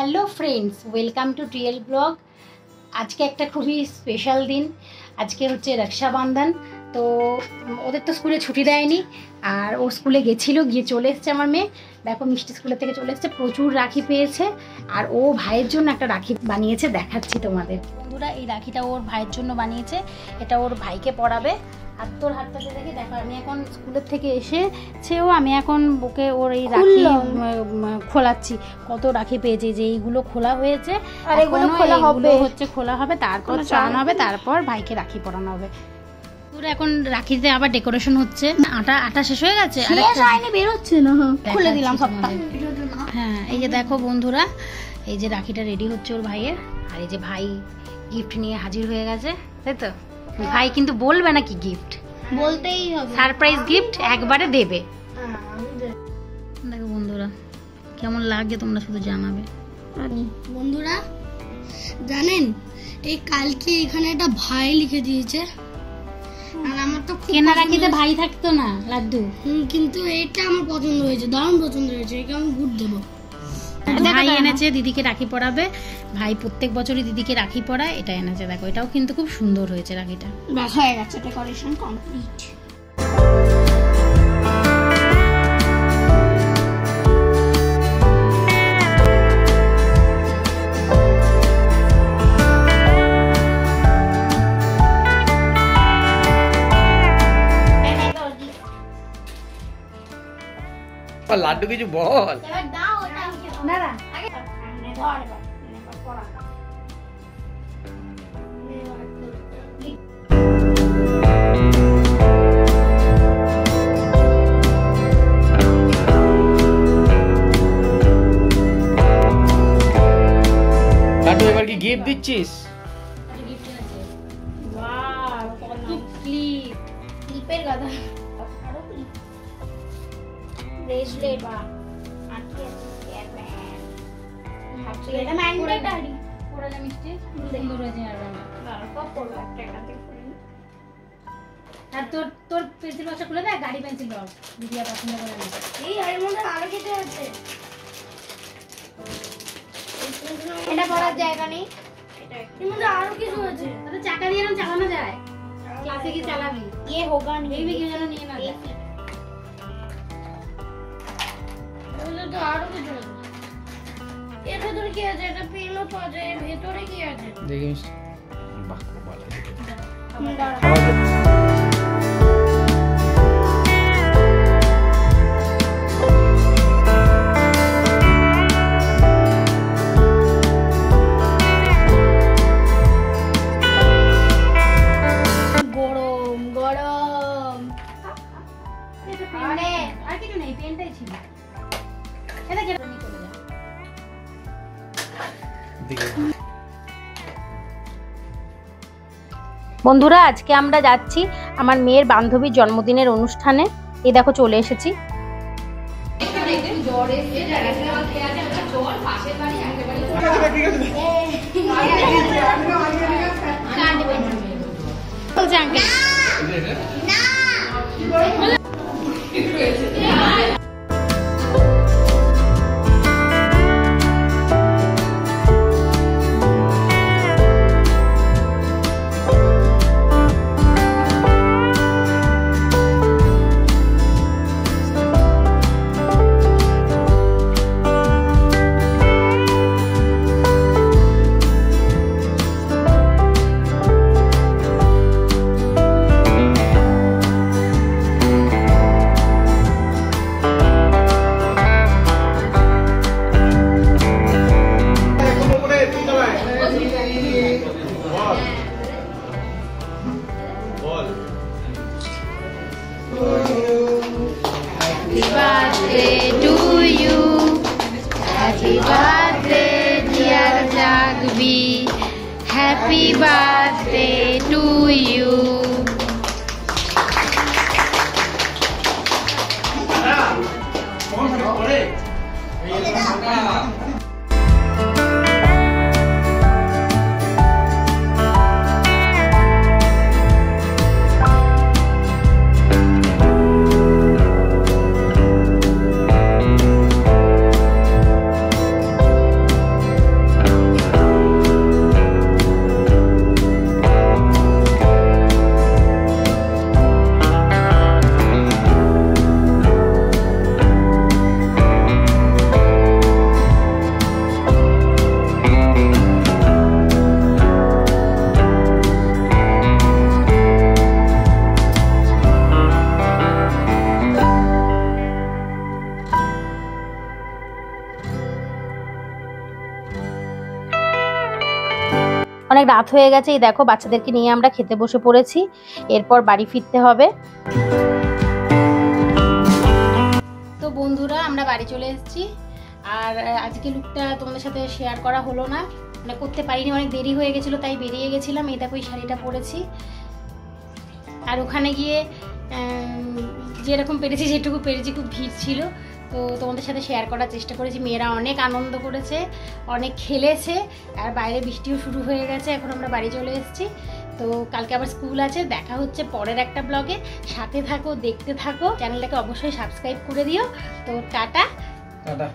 Hello friends, welcome to TL blog. আজকে একটা খুবই স্পেশাল দিন। আজকে হচ্ছে রক্ষাবন্ধন। তো ওদের তো স্কুলে ছুটি দেয়নি, আর ও স্কুলে গেছিলো, গিয়ে চলে এসছে আমার মেয়ে। দেখো মিষ্টি স্কুলের থেকে চলে এসছে, প্রচুর রাখি পেয়েছে। আর ও ভাইয়ের জন্য একটা রাখি বানিয়েছে, দেখাচ্ছি তোমাদের। বন্ধুরা, এই রাখিটা ওর ভাইয়ের জন্য বানিয়েছে। এটা ওর ভাইকে পরাবে। আর তোর হাতটা দেখে দেখো, আমি এখন স্কুলের থেকে এসেছেও, আমি এখন ওকে ওর এই রাখি খোলাচ্ছি। কত রাখি পেয়েছে, যে এইগুলো খোলা হয়েছে, আর এগুলো খোলা হবে, তারপর চান হবে, তারপর ভাইকে রাখি পরানো হবে। তোর এখন রাখিতে আবার ডেকোরেশন হচ্ছে। আটা শেষ হয়ে গেছে, বের হচ্ছে না, খুলে দিলাম সবটা। হ্যাঁ, এই যে দেখো বন্ধুরা, এই যে রাখিটা রেডি হচ্ছে ওর ভাইয়ের। আর এই যে ভাই গিফট নিয়ে হাজির হয়ে গেছে, তাই তো? ভাই কিন্তু বলবে না কি গিফট, বলতেই হবে, সারপ্রাইজ গিফট একবারে দেবে। দেখো বন্ধুরা কেমন লাগে, তোমরা শুধু জানাবে। বন্ধুরা জানেন, এই কালকে এখানে একটা ভাই লিখে দিয়েছে, আর আমার তো কেনা রাখিতে ভাই থাকতো না লাড্ডু, কিন্তু এটা আমার পছন্দ হয়েছে, দারুণ পছন্দ হয়েছে। একে আমি গুড দেবো। ভাই এনেছে দিদিকে রাখি পরাবে। ভাই প্রত্যেক বছরই দিদিকে রাখি পরায়, এটা এনেছে। দেখো এটাও কিন্তু খুব সুন্দর হয়েছে রাখিটা। হয়ে গেছে, ডেকোরেশন কমপ্লিট। লাড্ডু কিছু বল। লাড্ডু এবার কি গিফট দিচ্ছিস? ক্লিপের গাদা, ব্রেসলেট, এটা ম্যান্ডেটরি। পরে যা মিষ্টি সুন্দর হয়েছে। আর তোর পেন্সিল বক্সটা খুলে দেয়, গাড়ি পেন্সিল বক্স দিদিয়া পছন্দ করে না। এই এর মধ্যে আরো কিছু আছে, এটা পড়ার জায়গা নেই, এর মধ্যে আরো কিছু আছে। তাহলে চাকা দিয়ে এরকম চালানো যায়, ক্লাসে কি চালাবি? ये होगा नहीं, বেবি কি যেন নিয়ে না যায়। তো আরো কিছু আছে। এর ভেতরে কি আছে? এটা পেনও তো আছে। এর ভেতরে কি আছে দেখিস। বাহ, খুব ভালো। গরম গরম। আরে আর কিছু নেই, পেনটাই ছিল। এটা কেটে নিয়ে চলে যা। বন্ধুরা, আজকে আমরা যাচ্ছি আমার মেয়ের বান্ধবীর জন্মদিনের অনুষ্ঠানে। এই দেখো চলে এসেছি। Happy birthday to you. Happy birthday dear Jagvi. Happy birthday to you. অনেক রাত হয়ে গেছে। এই দেখো বাচ্চাদেরকে নিয়ে আমরা খেতে বসে পড়েছি, এরপর বাড়ি ফিরতে হবে। তো বন্ধুরা আমরা বাড়ি চলে এসেছি। আর আজকে লুকটা তোমাদের সাথে শেয়ার করা হলো না, মানে করতে পারিনি, অনেক দেরি হয়ে গেছিলো তাই বেরিয়ে গেছিলাম। এই দেখো এই শাড়িটা পরেছি। আর ওখানে গিয়ে যেরকম পেরেছি যেটুকু পেরেছি, খুব ভিড় ছিল, তো তোমাদের সাথে শেয়ার করার চেষ্টা করেছি। মেয়েরা অনেক আনন্দ করেছে, অনেক খেলেছে, আর বাইরে বৃষ্টিও শুরু হয়ে গেছে। এখন আমরা বাড়ি চলে এসেছি। তো কালকে আবার স্কুল আছে। দেখা হচ্ছে পরের একটা ব্লগে। সাথে থাকো, দেখতে থাকো, চ্যানেলটাকে অবশ্যই সাবস্ক্রাইব করে দিও। তো টাটা। টাটা।